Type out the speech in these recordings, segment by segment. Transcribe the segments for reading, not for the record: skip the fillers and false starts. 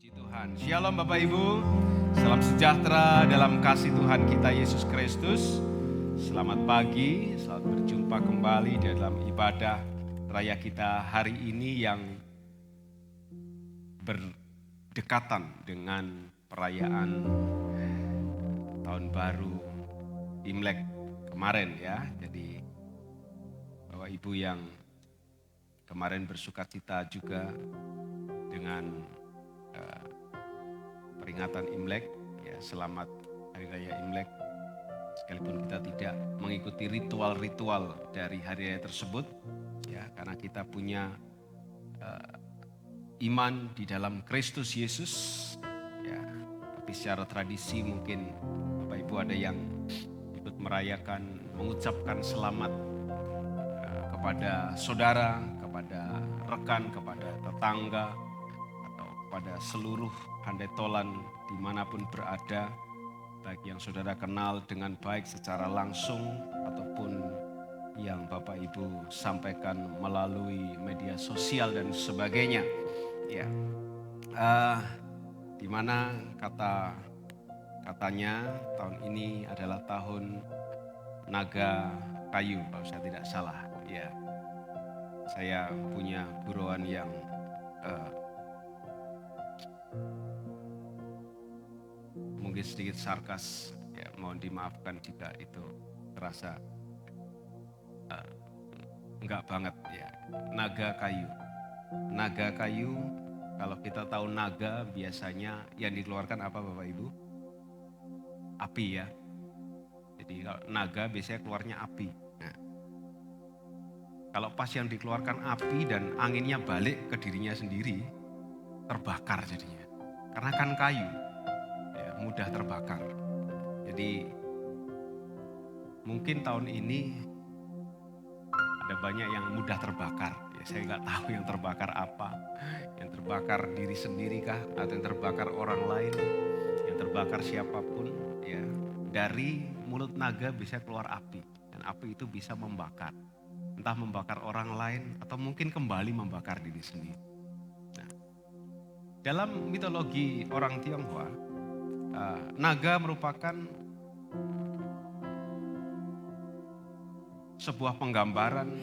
Puji Tuhan. Shalom Bapak Ibu. Salam sejahtera dalam kasih Tuhan kita Yesus Kristus. Selamat pagi, selamat berjumpa kembali dalam ibadah raya kita hari ini yang berdekatan dengan perayaan Tahun Baru Imlek kemarin ya. Jadi Bapak Ibu yang kemarin bersukacita juga dengan peringatan Imlek, ya selamat Hari Raya Imlek. Sekalipun kita tidak mengikuti ritual-ritual dari hari raya tersebut, ya karena kita punya iman di dalam Kristus Yesus, ya. Tapi secara tradisi mungkin Bapak Ibu ada yang ikut merayakan, mengucapkan selamat kepada saudara, kepada rekan, kepada tetangga, pada seluruh handai tolan dimanapun berada, baik yang saudara kenal dengan baik secara langsung ataupun yang Bapak Ibu sampaikan melalui media sosial dan sebagainya. Ya, dimana katanya tahun ini adalah tahun naga kayu, kalau saya tidak salah. Ya, saya punya buruan yang mungkin sedikit sarkas, ya mohon dimaafkan jika itu terasa enggak banget ya. Naga kayu, kalau kita tahu naga biasanya yang dikeluarkan apa Bapak Ibu? Api ya. Jadi kalau naga biasanya keluarnya api. Nah, kalau pas yang dikeluarkan api dan anginnya balik ke dirinya sendiri, terbakar jadinya. Karena kan kayu, ya, mudah terbakar. Jadi mungkin tahun ini ada banyak yang mudah terbakar. Ya, saya nggak tahu yang terbakar apa. Yang terbakar diri sendiri kah? Atau yang terbakar orang lain? Yang terbakar siapapun. Ya, dari mulut naga bisa keluar api. Dan api itu bisa membakar. Entah membakar orang lain atau mungkin kembali membakar diri sendiri. Nah, dalam mitologi orang Tionghoa, naga merupakan sebuah penggambaran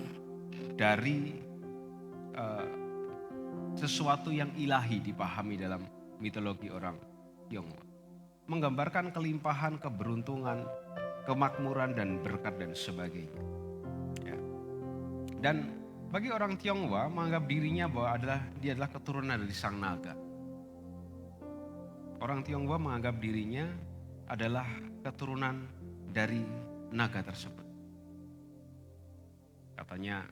dari sesuatu yang ilahi dipahami dalam mitologi orang Tionghoa. Menggambarkan kelimpahan, keberuntungan, kemakmuran dan berkat dan sebagainya. Ya. Dan bagi orang Tionghoa menganggap dirinya bahwa dia adalah keturunan dari sang naga. Orang Tionghoa menganggap dirinya adalah keturunan dari naga tersebut. Katanya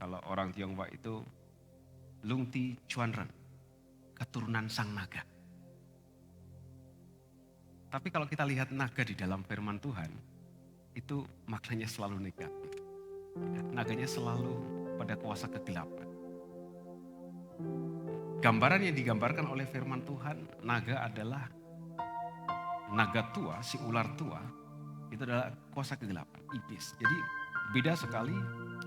kalau orang Tionghoa itu Lungti Chuanren, keturunan sang naga. Tapi kalau kita lihat naga di dalam firman Tuhan, itu maknanya selalu negatif. Naganya selalu pada kuasa kegelapan. Gambaran yang digambarkan oleh firman Tuhan, naga adalah naga tua, si ular tua, itu adalah kuasa kegelapan, iblis. Jadi beda sekali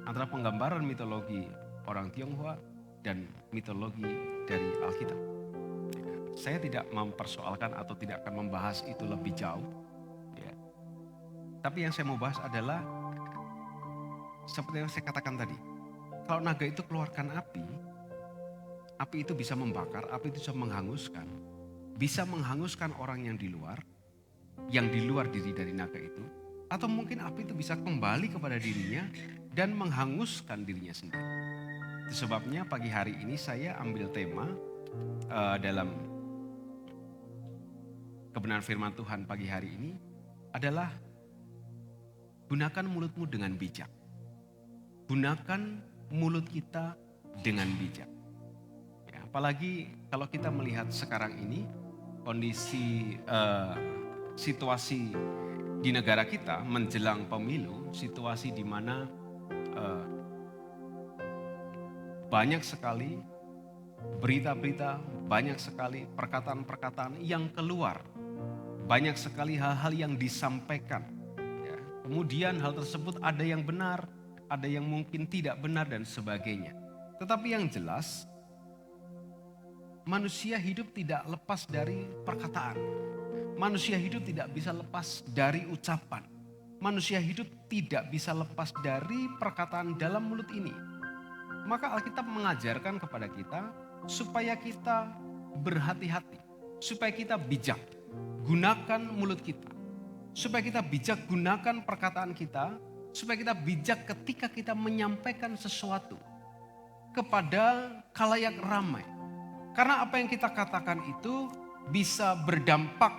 antara penggambaran mitologi orang Tionghoa dan mitologi dari Alkitab. Saya tidak mempersoalkan atau tidak akan membahas itu lebih jauh. Ya. Tapi yang saya mau bahas adalah seperti yang saya katakan tadi. Kalau naga itu keluarkan api itu bisa membakar, api itu bisa menghanguskan. Bisa menghanguskan orang yang di luar diri dari naga itu. Atau mungkin api itu bisa kembali kepada dirinya dan menghanguskan dirinya sendiri. Itu sebabnya pagi hari ini saya ambil tema dalam kebenaran firman Tuhan pagi hari ini adalah gunakan mulutmu dengan bijak. Gunakan mulut kita dengan bijak. Ya, apalagi kalau kita melihat sekarang ini kondisi situasi di negara kita menjelang pemilu, situasi di mana banyak sekali berita-berita, banyak sekali perkataan-perkataan yang keluar, banyak sekali hal-hal yang disampaikan. Ya. Kemudian hal tersebut ada yang benar, ada yang mungkin tidak benar dan sebagainya. Tetapi yang jelas manusia hidup tidak lepas dari perkataan. Manusia hidup tidak bisa lepas dari ucapan. Manusia hidup tidak bisa lepas dari perkataan dalam mulut ini. Maka Alkitab mengajarkan kepada kita supaya kita berhati-hati, supaya kita bijak. Gunakan mulut kita. Supaya kita bijak gunakan perkataan kita, supaya kita bijak ketika kita menyampaikan sesuatu kepada khalayak ramai. Karena apa yang kita katakan itu bisa berdampak,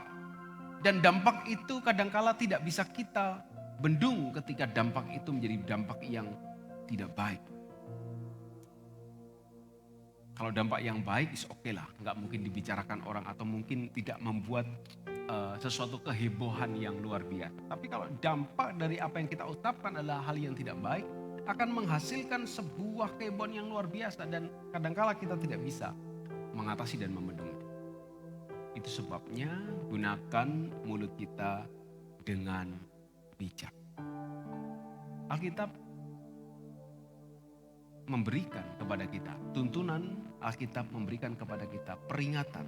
dan dampak itu kadangkala tidak bisa kita bendung ketika dampak itu menjadi dampak yang tidak baik. Kalau dampak yang baik is oke lah, nggak mungkin dibicarakan orang atau mungkin tidak membuat sesuatu kehebohan yang luar biasa. Tapi kalau dampak dari apa yang kita ucapkan adalah hal yang tidak baik, akan menghasilkan sebuah kehebohan yang luar biasa dan kadangkala kita tidak bisa mengatasi dan membendung. Itu sebabnya gunakan mulut kita dengan bijak. Alkitab memberikan kepada kita tuntunan, Alkitab memberikan kepada kita peringatan.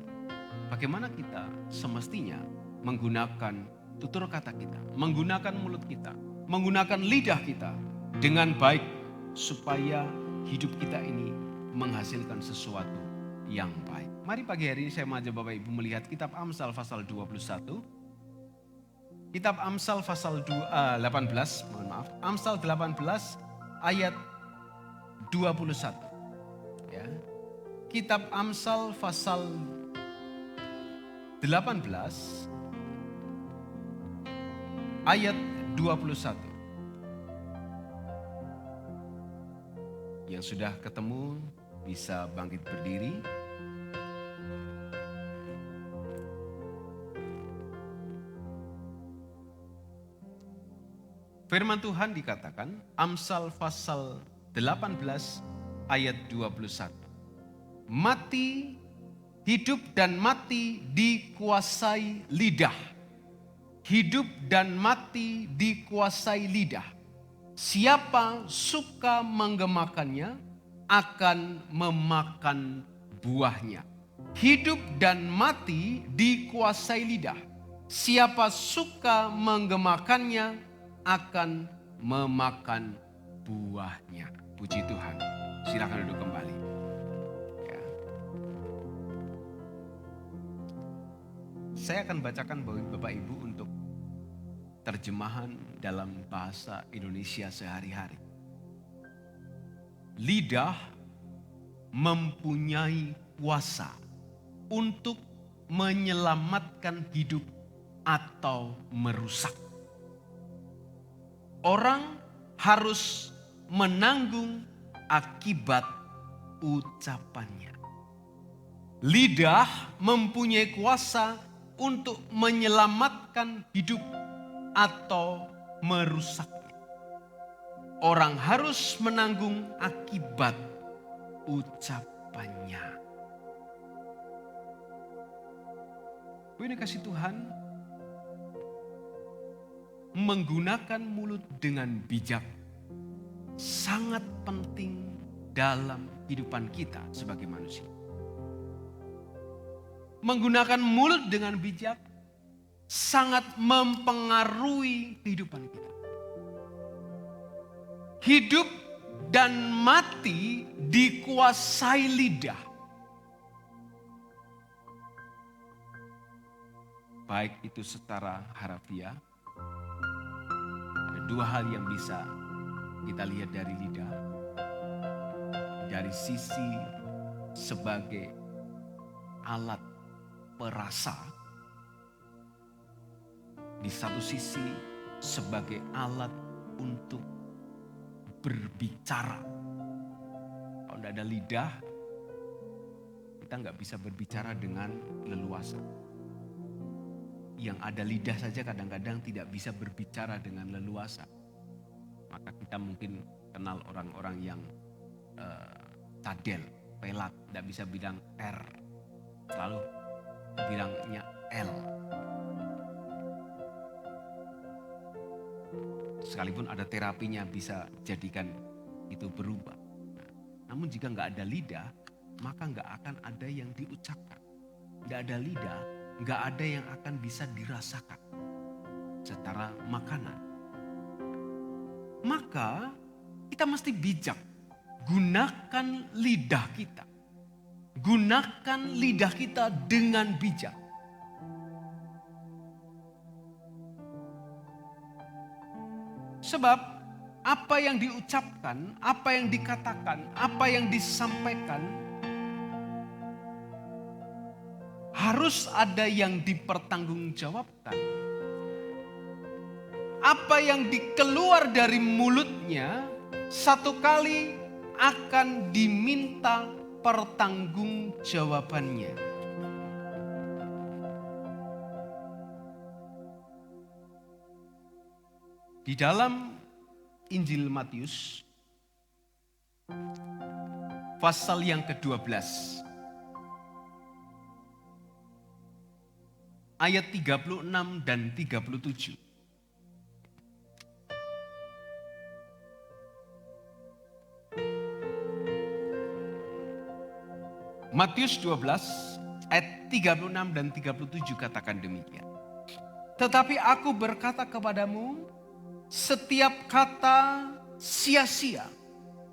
Bagaimana kita semestinya menggunakan tutur kata kita, menggunakan mulut kita, menggunakan lidah kita dengan baik supaya hidup kita ini menghasilkan sesuatu yang baik. Mari pagi hari ini saya mengajak Bapak Ibu melihat kitab Amsal pasal 21. Kitab Amsal pasal 18, Amsal 18 ayat 21. Ya. Kitab Amsal pasal 18 ayat 21. Yang sudah ketemu bisa bangkit berdiri. Firman Tuhan dikatakan, Amsal pasal 18 ayat 21. Mati, hidup dan mati dikuasai lidah. Hidup dan mati dikuasai lidah. Siapa suka menggemakannya akan memakan buahnya. Hidup dan mati dikuasai lidah. Siapa suka menggemakannya akan memakan buahnya. Puji Tuhan. Silakan duduk kembali. Ya. Saya akan bacakan bagi Bapak Ibu untuk terjemahan dalam bahasa Indonesia sehari-hari. Lidah mempunyai kuasa untuk menyelamatkan hidup atau merusak. Orang harus menanggung akibat ucapannya. Lidah mempunyai kuasa untuk menyelamatkan hidup atau merusaknya. Orang harus menanggung akibat ucapannya. Ini kasih Tuhan, menggunakan mulut dengan bijak sangat penting dalam kehidupan kita sebagai manusia. Menggunakan mulut dengan bijak sangat mempengaruhi kehidupan kita. Hidup dan mati dikuasai lidah. Baik itu secara harafiah, ada dua hal yang bisa kita lihat dari lidah. Dari sisi sebagai alat perasa, di satu sisi sebagai alat untuk berbicara. Kalau tidak ada lidah, kita nggak bisa berbicara dengan leluasa. Yang ada lidah saja kadang-kadang tidak bisa berbicara dengan leluasa. Maka kita mungkin kenal orang-orang yang cadel, pelat, tidak bisa bilang R, selalu bilangnya L. Sekalipun ada terapinya bisa jadikan itu berubah. Namun jika nggak ada lidah, maka nggak akan ada yang diucapkan. Nggak ada lidah, nggak ada yang akan bisa dirasakan secara makanan. Maka kita mesti bijak. Gunakan lidah kita. Gunakan lidah kita dengan bijak. Sebab apa yang diucapkan, apa yang dikatakan, apa yang disampaikan harus ada yang dipertanggungjawabkan. Apa yang dikeluar dari mulutnya satu kali akan diminta pertanggungjawabannya. Di dalam Injil Matius pasal yang ke-12 ayat 36 dan 37. Matius 12 ayat 36 dan 37 katakan demikian. Tetapi aku berkata kepadamu, setiap kata sia-sia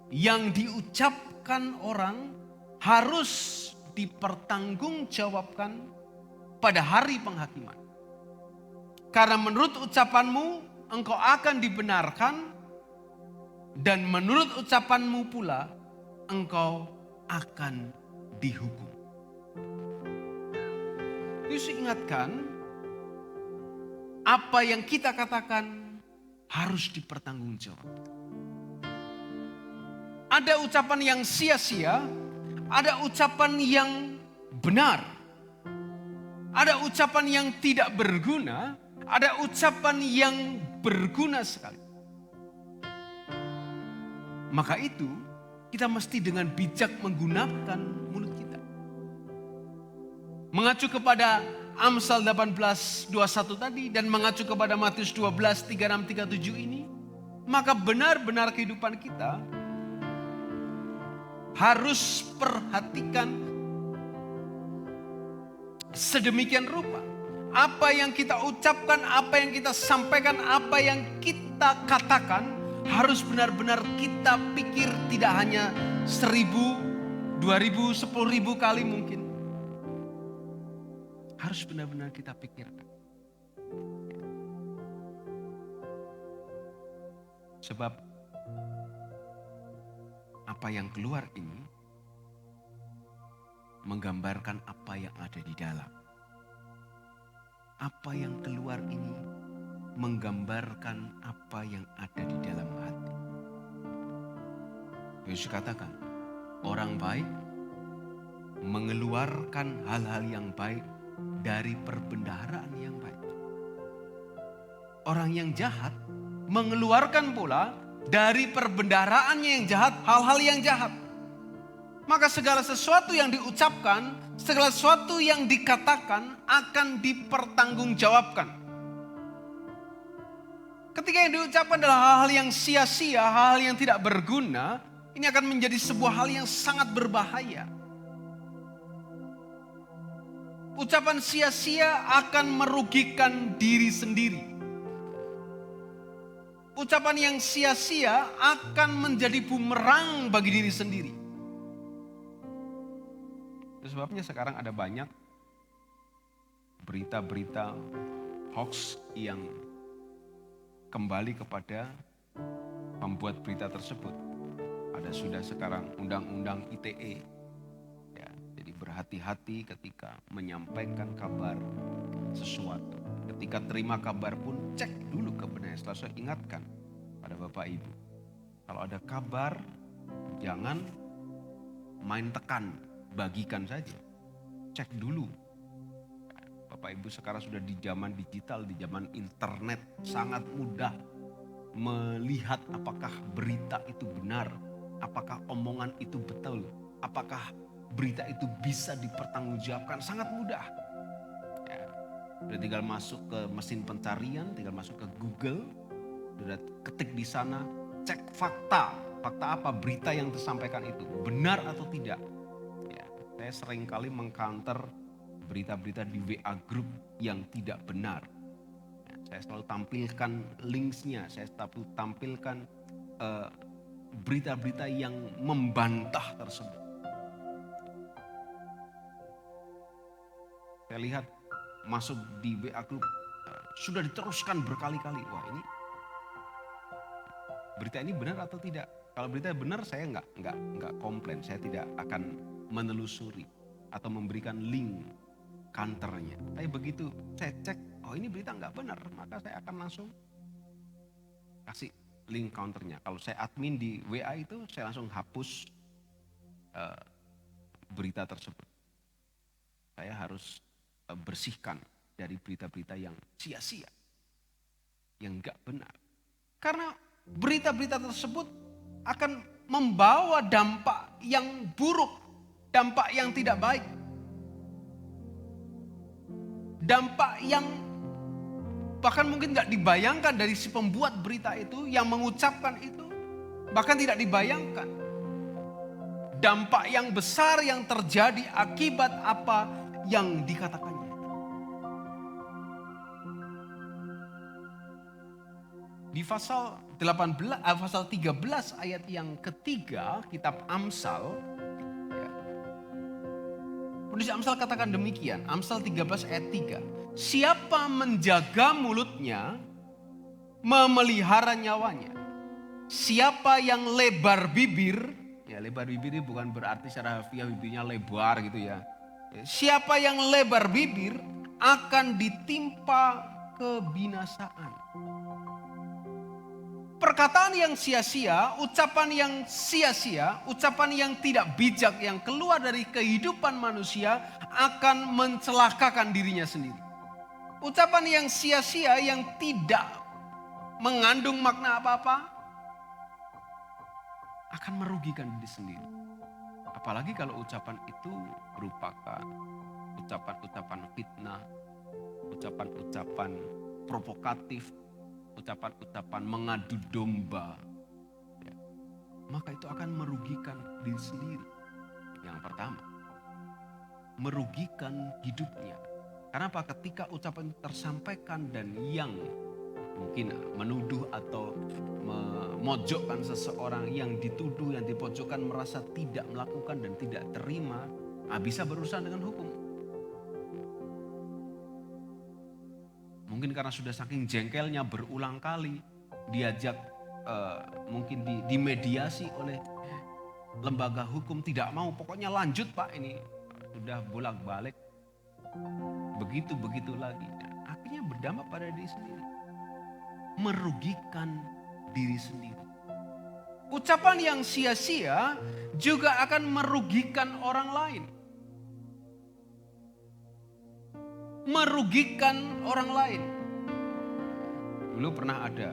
yang diucapkan orang harus dipertanggungjawabkan pada hari penghakiman. Karena menurut ucapanmu engkau akan dibenarkan, dan menurut ucapanmu pula engkau akan dihukum. Yesus ingatkan, apa yang kita katakan harus dipertanggungjawabkan. Ada ucapan yang sia-sia, ada ucapan yang benar. Ada ucapan yang tidak berguna, ada ucapan yang berguna sekali. Maka itu kita mesti dengan bijak menggunakan mulut kita. Mengacu kepada Amsal 18:21 tadi dan mengacu kepada Matius 12:36-37 ini, maka benar-benar kehidupan kita harus perhatikan sedemikian rupa. Apa yang kita ucapkan, apa yang kita sampaikan, apa yang kita katakan harus benar-benar kita pikir, tidak hanya 1000, 2000, 10.000 kali mungkin. Harus benar-benar kita pikirkan. Sebab apa yang keluar ini menggambarkan apa yang ada di dalam. Apa yang keluar ini menggambarkan apa yang ada di dalam hati. Yesus katakan, orang baik mengeluarkan hal-hal yang baik dari perbendaharaan yang baik. Orang yang jahat mengeluarkan pula dari perbendaharaannya yang jahat hal-hal yang jahat. Maka segala sesuatu yang diucapkan, segala sesuatu yang dikatakan akan dipertanggungjawabkan. Ketika yang diucapkan adalah hal-hal yang sia-sia, hal-hal yang tidak berguna, ini akan menjadi sebuah hal yang sangat berbahaya. Ucapan sia-sia akan merugikan diri sendiri. Ucapan yang sia-sia akan menjadi bumerang bagi diri sendiri. Itu sebabnya sekarang ada banyak berita-berita hoax yang kembali kepada pembuat berita tersebut. Ada sudah sekarang undang-undang ITE. Ya, jadi berhati-hati ketika menyampaikan kabar sesuatu. Ketika terima kabar pun cek dulu kebenarannya. Setelah saya ingatkan pada Bapak Ibu, kalau ada kabar jangan main tekan, bagikan saja. Cek dulu. Bapak Ibu sekarang sudah di zaman digital, di zaman internet, sangat mudah melihat apakah berita itu benar, apakah omongan itu betul, apakah berita itu bisa dipertanggungjawabkan, sangat mudah. Udah tinggal masuk ke mesin pencarian, tinggal masuk ke Google, udah ketik di sana, cek fakta. Fakta apa? Berita yang disampaikan itu benar atau tidak. Ya. Saya sering kali mengcounter berita-berita di WA group yang tidak benar. Saya selalu tampilkan linksnya, saya selalu tampilkan berita-berita yang membantah tersebut. Saya lihat masuk di WA group sudah diteruskan berkali-kali. Wah, ini berita ini benar atau tidak? Kalau berita benar saya nggak komplain, saya tidak akan menelusuri atau memberikan link counternya. Tapi begitu saya cek, oh ini berita nggak benar, maka saya akan langsung kasih link counternya. Kalau saya admin di WA itu, saya langsung hapus berita tersebut. Saya harus bersihkan dari berita-berita yang sia-sia, yang nggak benar. Karena berita-berita tersebut akan membawa dampak yang buruk, dampak yang tidak baik. Dampak yang bahkan mungkin gak dibayangkan dari si pembuat berita itu, yang mengucapkan itu, bahkan tidak dibayangkan. Dampak yang besar yang terjadi akibat apa yang dikatakannya. Di pasal 13 ayat yang ketiga kitab Amsal, ya, penulis Amsal katakan demikian, Amsal 13 ayat 3. Siapa menjaga mulutnya, memelihara nyawanya. Siapa yang lebar bibir, ya lebar bibir ini bukan berarti secara harfiah bibirnya lebar gitu ya. Siapa yang lebar bibir akan ditimpa kebinasaan. Perkataan yang sia-sia, ucapan yang sia-sia, ucapan yang tidak bijak yang keluar dari kehidupan manusia akan mencelakakan dirinya sendiri. Ucapan yang sia-sia yang tidak mengandung makna apa-apa akan merugikan diri sendiri. Apalagi kalau ucapan itu merupakan ucapan-ucapan fitnah, ucapan-ucapan provokatif, ucapan-ucapan mengadu domba, ya, maka itu akan merugikan diri sendiri. Yang pertama, merugikan hidupnya. Karena apa? Ketika ucapan tersampaikan dan yang mungkin menuduh atau memojokkan seseorang, yang dituduh, yang dipojokkan merasa tidak melakukan dan tidak terima, bisa berurusan dengan hukum. Mungkin karena sudah saking jengkelnya berulang kali diajak mungkin dimediasi oleh lembaga hukum, tidak mau, pokoknya lanjut Pak, ini sudah bolak-balik begitu lagi. Akhirnya berdampak pada diri sendiri, merugikan diri sendiri. Ucapan yang sia-sia juga akan merugikan orang lain. Merugikan orang lain. Dulu pernah ada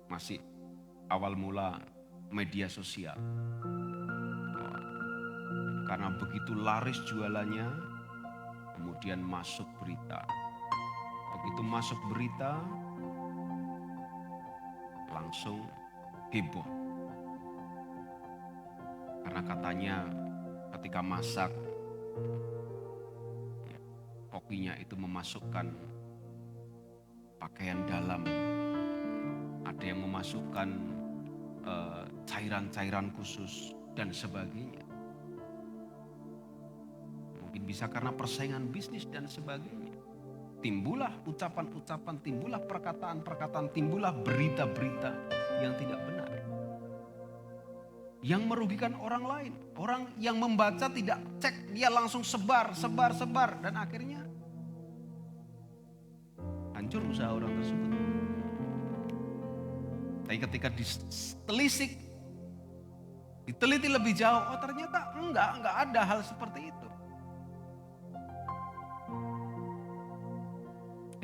masih awal mula media sosial. Karena begitu laris jualannya, kemudian masuk berita. Begitu masuk berita, langsung heboh. Karena katanya ketika masak, kokinya itu memasukkan pakaian dalam, ada yang memasukkan cairan-cairan khusus dan sebagainya. Mungkin bisa karena persaingan bisnis dan sebagainya. Timbullah ucapan-ucapan, timbullah perkataan-perkataan, timbullah berita-berita yang tidak benar, yang merugikan orang lain. Orang yang membaca tidak cek, dia langsung sebar, dan akhirnya hancur usaha orang tersebut. Tapi ketika ditelisik, diteliti lebih jauh, oh ternyata enggak ada hal seperti itu.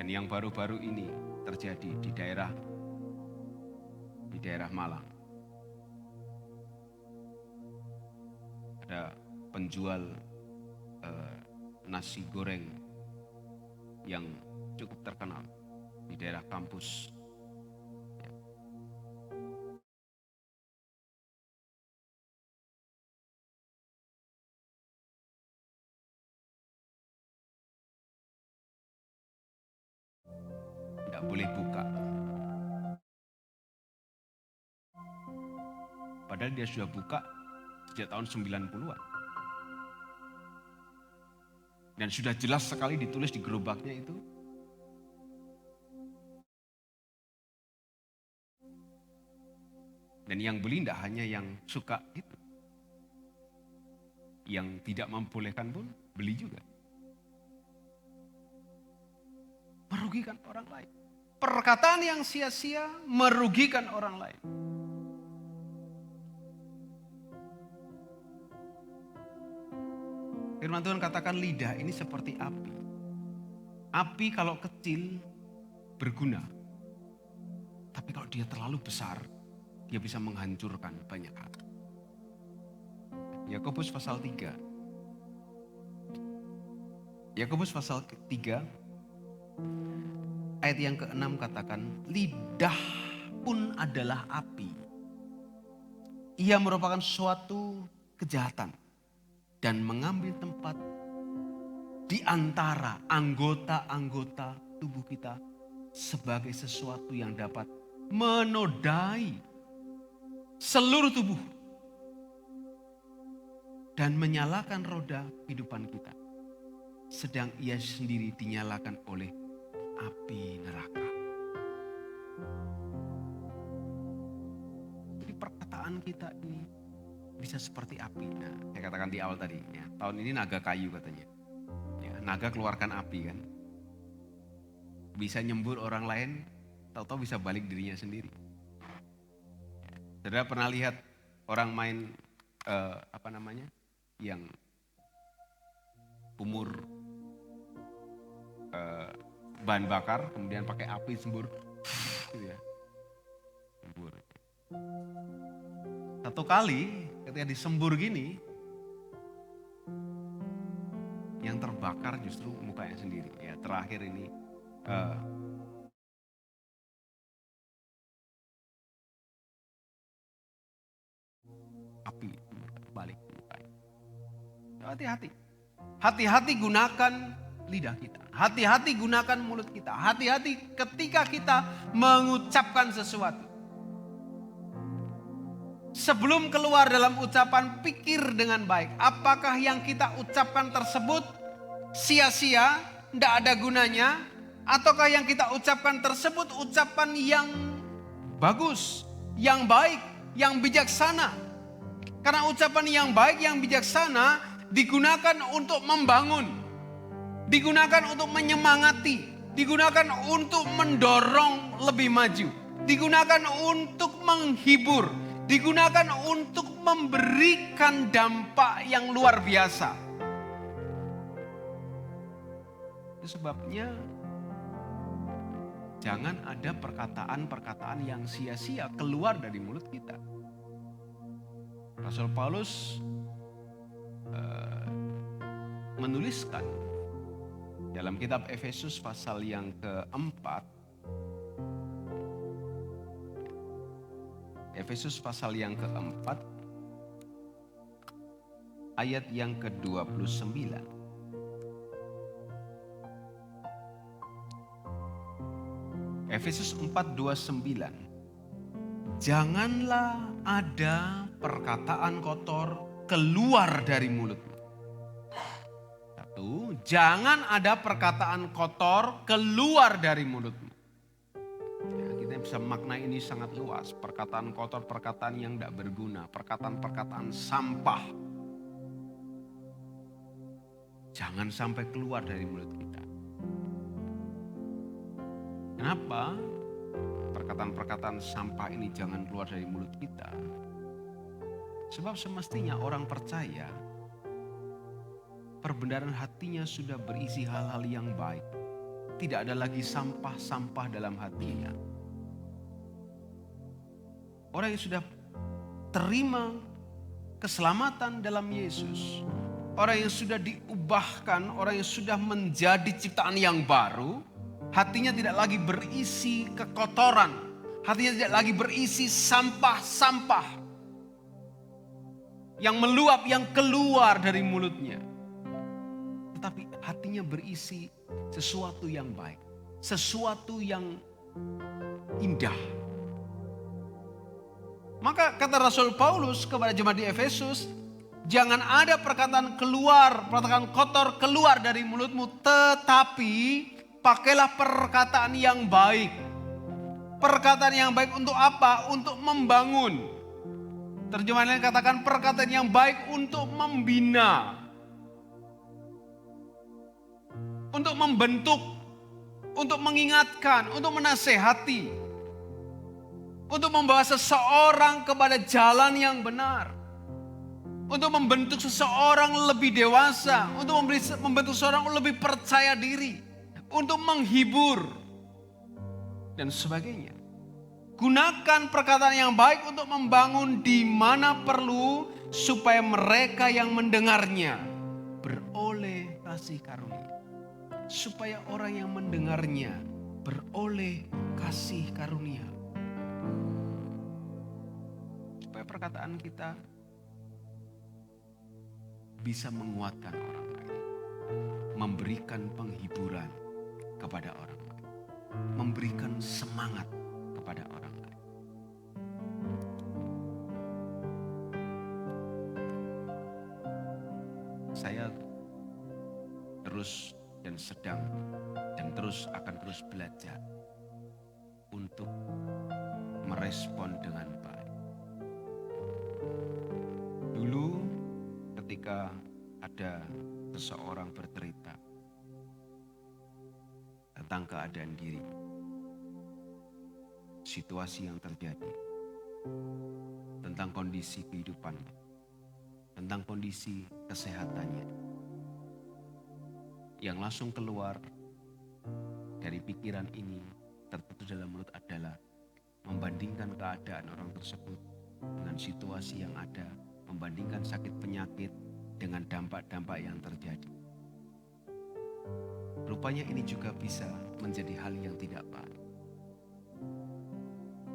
Dan yang baru-baru ini terjadi di daerah Malang. Ada penjual nasi goreng yang cukup terkenal di daerah kampus boleh buka. Padahal dia sudah buka sejak tahun 90-an. Dan sudah jelas sekali ditulis di gerobaknya itu. Dan yang beli tidak hanya yang suka itu. Yang tidak membolehkan pun beli juga. Merugikan orang lain. Perkataan yang sia-sia merugikan orang lain. Firman Tuhan katakan lidah ini seperti api. Api kalau kecil berguna. Tapi kalau dia terlalu besar, dia bisa menghancurkan banyak hal. Yakobus pasal 3. Yakobus pasal 3 ayat yang ke-6 katakan, lidah pun adalah api. Ia merupakan suatu kejahatan dan mengambil tempat di antara anggota-anggota tubuh kita sebagai sesuatu yang dapat menodai seluruh tubuh dan menyalakan roda kehidupan kita, sedang ia sendiri dinyalakan oleh api neraka. Jadi perkataan kita ini bisa seperti api. Nah, saya katakan di awal tadi, ya, tahun ini naga kayu katanya. Ya, naga keluarkan api kan. Bisa nyembur orang lain, tahu-tahu bisa balik dirinya sendiri. Saudara pernah lihat orang main yang umur bahan bakar, kemudian pakai api sembur, gitu ya. Sembur. Satu kali ketika disembur gini, yang terbakar justru mukanya sendiri. Ya, terakhir ini api balik. Hati-hati. Hati-hati gunakan lidah kita. Hati-hati gunakan mulut kita. Hati-hati ketika kita mengucapkan sesuatu. Sebelum keluar dalam ucapan, pikir dengan baik. Apakah yang kita ucapkan tersebut sia-sia, tidak ada gunanya? Ataukah yang kita ucapkan tersebut ucapan yang bagus, yang baik, yang bijaksana? Karena ucapan yang baik, yang bijaksana digunakan untuk membangun, digunakan untuk menyemangati, digunakan untuk mendorong lebih maju, digunakan untuk menghibur, digunakan untuk memberikan dampak yang luar biasa. Itu sebabnya jangan ada perkataan-perkataan yang sia-sia keluar dari mulut kita. Rasul Paulus menuliskan dalam kitab Efesus pasal yang keempat, Efesus pasal yang keempat ayat yang ke-29. Efesus 4:29. Janganlah ada perkataan kotor keluar dari mulutmu. Satu, jangan ada perkataan kotor keluar dari mulutmu. Ya, kita bisa maknai ini sangat luas. Perkataan kotor, perkataan yang tidak berguna, perkataan-perkataan sampah. Jangan sampai keluar dari mulut kita. Kenapa? Perkataan-perkataan sampah ini jangan keluar dari mulut kita. Sebab semestinya orang percaya perbendaharaan hatinya sudah berisi hal-hal yang baik. Tidak ada lagi sampah-sampah dalam hatinya. Orang yang sudah terima keselamatan dalam Yesus, orang yang sudah diubahkan, orang yang sudah menjadi ciptaan yang baru, hatinya tidak lagi berisi kekotoran, hatinya tidak lagi berisi sampah-sampah yang meluap, yang keluar dari mulutnya. Tetapi hatinya berisi sesuatu yang baik, sesuatu yang indah. Maka kata Rasul Paulus kepada jemaat di Efesus, jangan ada perkataan kotor keluar dari mulutmu, tetapi pakailah perkataan yang baik. Perkataan yang baik untuk apa? Untuk membangun. Terjemahan lain katakan perkataan yang baik untuk membina. Untuk membentuk, untuk mengingatkan, untuk menasehati. Untuk membawa seseorang kepada jalan yang benar. Untuk membentuk seseorang lebih dewasa. Untuk membentuk seseorang lebih percaya diri. Untuk menghibur. Dan sebagainya. Gunakan perkataan yang baik untuk membangun di mana perlu. Supaya mereka yang mendengarnya beroleh kasih karunia. Supaya orang yang mendengarnya beroleh kasih karunia. Supaya perkataan kita bisa menguatkan orang lain. Memberikan penghiburan kepada orang lain. Memberikan semangat kepada orang lain. Saya terus dan sedang dan terus akan terus belajar untuk merespon dengan baik. Dulu ketika ada seseorang bercerita tentang keadaan diri, situasi yang terjadi, tentang kondisi kehidupannya, tentang kondisi kesehatannya, yang langsung keluar dari pikiran ini tertutup dalam mulut adalah membandingkan keadaan orang tersebut dengan situasi yang ada, membandingkan sakit penyakit dengan dampak-dampak yang terjadi. Rupanya ini juga bisa menjadi hal yang tidak baik.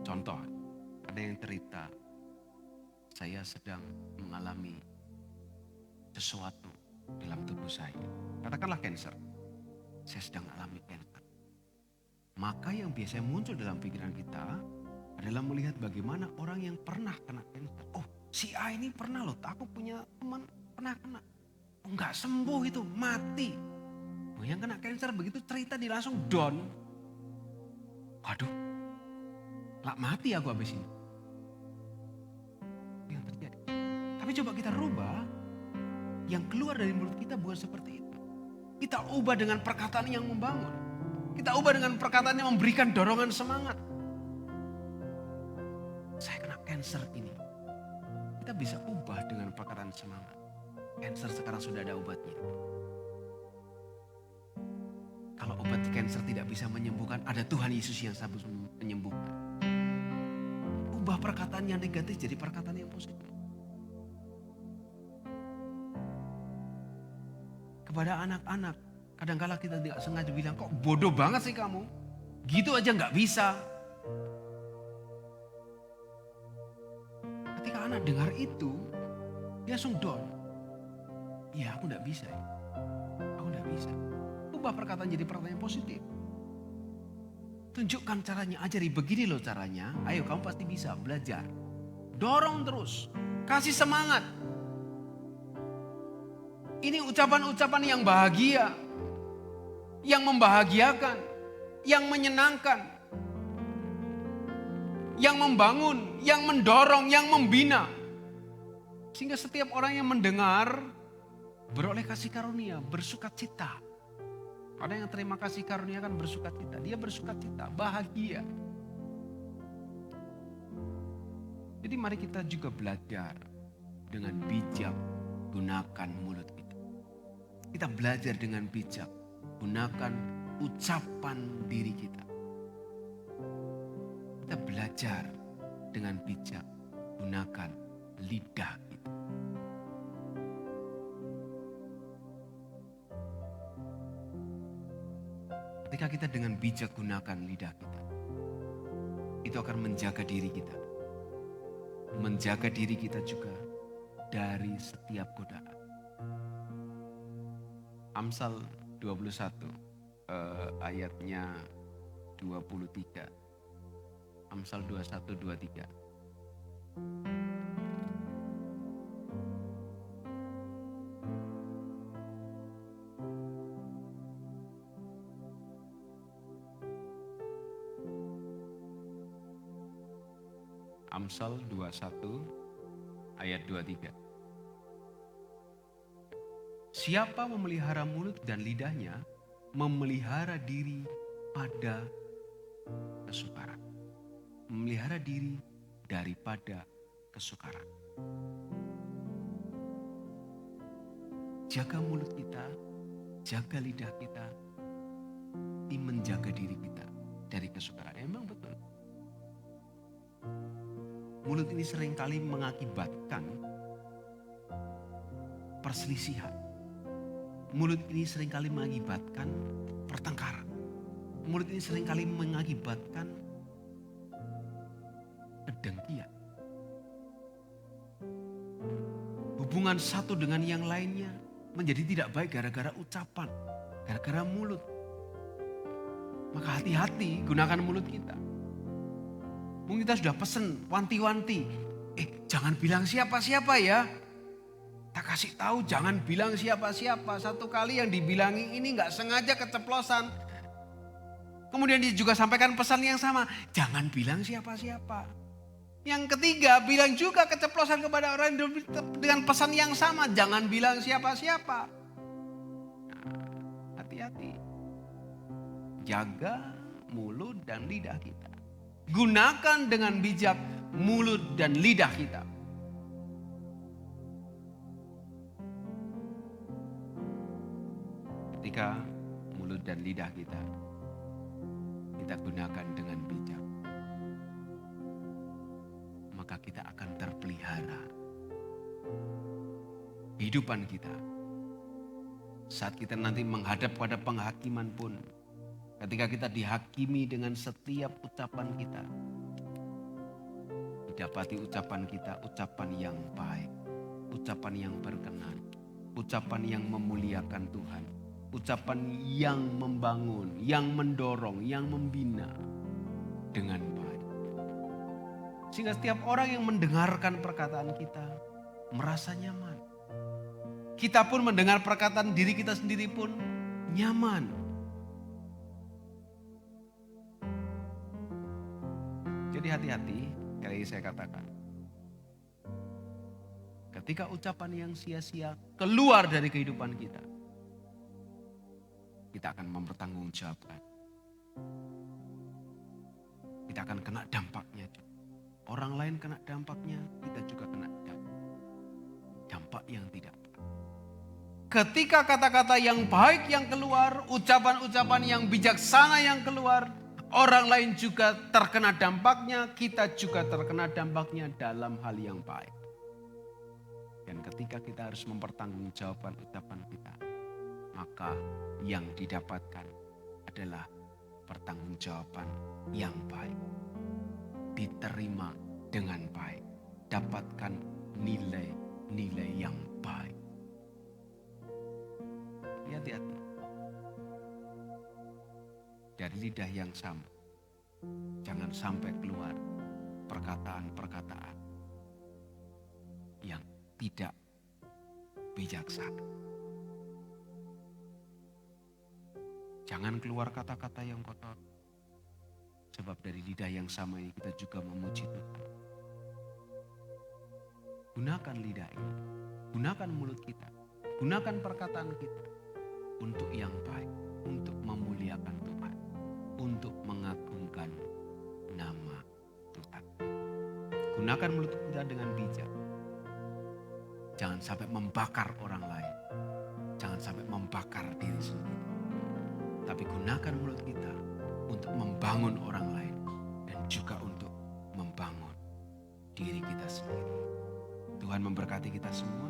Contoh, ada yang cerita, saya sedang mengalami sesuatu dalam tubuh saya. Katakanlah cancer. Saya sedang alami cancer. Maka yang biasanya muncul dalam pikiran kita adalah melihat bagaimana orang yang pernah kena cancer. Oh, si A ini pernah loh, aku punya teman pernah kena. Oh, enggak sembuh itu, mati. Oh, yang kena cancer begitu cerita dia langsung down. Waduh, lah mati aku habis ini. Yang terjadi. Tapi coba kita rubah, yang keluar dari mulut kita bukan seperti itu. Kita ubah dengan perkataan yang membangun. Kita ubah dengan perkataan yang memberikan dorongan semangat. Saya kena cancer ini. Kita bisa ubah dengan perkataan semangat. Cancer sekarang sudah ada obatnya. Kalau obat cancer tidak bisa menyembuhkan, ada Tuhan Yesus yang sanggup menyembuhkan. Ubah perkataan yang negatif jadi perkataan yang positif. Kepada anak-anak, kadang-kala kita tidak sengaja bilang, kok bodoh banget sih kamu? Gitu aja gak bisa. Ketika anak dengar itu, dia langsung down. Ya aku gak bisa ya. Aku gak bisa. Ubah perkataan jadi perkataan yang positif. Tunjukkan caranya, ajari begini loh caranya. Ayo kamu pasti bisa, belajar. Dorong terus, kasih semangat. Ini ucapan-ucapan yang bahagia, yang membahagiakan, yang menyenangkan, yang membangun, yang mendorong, yang membina. Sehingga setiap orang yang mendengar beroleh kasih karunia, bersukacita. Ada yang terima kasih karunia kan bersukacita, dia bersukacita, bahagia. Jadi mari kita juga belajar dengan bijak gunakan mulut kita. Kita belajar dengan bijak, gunakan ucapan diri kita. Kita belajar dengan bijak, gunakan lidah kita. Ketika kita dengan bijak gunakan lidah kita, itu akan menjaga diri kita. Menjaga diri kita juga dari setiap godaan. Amsal 21 ayatnya 2 23. Amsal 21, 23. Amsal 21 ayat 23. Siapa memelihara mulut dan lidahnya, memelihara diri pada kesukaran. Memelihara diri daripada kesukaran. Jaga mulut kita, jaga lidah kita, menjaga diri kita dari kesukaran. Emang betul. Mulut ini seringkali mengakibatkan perselisihan. Mulut ini seringkali mengakibatkan pertengkaran. Mulut ini seringkali mengakibatkan kedengkian. Hubungan satu dengan yang lainnya menjadi tidak baik gara-gara ucapan, gara-gara mulut. Maka hati-hati gunakan mulut kita. Mungkin kita sudah pesen wanti-wanti. Jangan bilang siapa-siapa ya. Tak kasih tahu jangan bilang siapa-siapa. Satu kali yang dibilangi ini gak sengaja keceplosan. Kemudian dia juga sampaikan pesan yang sama. Jangan bilang siapa-siapa. Yang ketiga bilang juga keceplosan kepada orang dengan pesan yang sama. Jangan bilang siapa-siapa. Nah, hati-hati. Jaga mulut dan lidah kita. Gunakan dengan bijak mulut dan lidah kita. Ketika mulut dan lidah kita gunakan dengan bijak, maka kita akan terpelihara. Kehidupan kita, saat kita nanti menghadap pada penghakiman pun, ketika kita dihakimi dengan setiap ucapan kita, didapati ucapan kita ucapan yang baik, ucapan yang berkenan, ucapan yang memuliakan Tuhan, ucapan yang membangun, yang mendorong, yang membina dengan baik. Sehingga setiap orang yang mendengarkan perkataan kita merasa nyaman. Kita pun mendengar perkataan diri kita sendiri pun nyaman. Jadi hati-hati, kali ini saya katakan. Ketika ucapan yang sia-sia keluar dari kehidupan kita, kita akan mempertanggungjawabkan. Kita akan kena dampaknya. Orang lain kena dampaknya, kita juga kena dampak yang tidak baik. Ketika kata-kata yang baik yang keluar, ucapan-ucapan yang bijaksana yang keluar, orang lain juga terkena dampaknya, kita juga terkena dampaknya dalam hal yang baik. Dan ketika kita harus mempertanggungjawabkan ucapan kita, maka yang didapatkan adalah pertanggungjawaban yang baik. Diterima dengan baik, dapatkan nilai-nilai yang baik. Hati-hati. Dari lidah yang sama, jangan sampai keluar perkataan-perkataan yang tidak bijaksana. Jangan keluar kata-kata yang kotor. Sebab dari lidah yang sama ini kita juga memuji Tuhan. Gunakan lidah ini, gunakan mulut kita, gunakan perkataan kita untuk yang baik, untuk memuliakan Tuhan, untuk mengagungkan nama Tuhan. Gunakan mulut kita dengan bijak. Jangan sampai membakar orang lain. Jangan sampai membakar diri sendiri. Tapi gunakan mulut kita untuk membangun orang lain dan juga untuk membangun diri kita sendiri. Tuhan memberkati kita semua.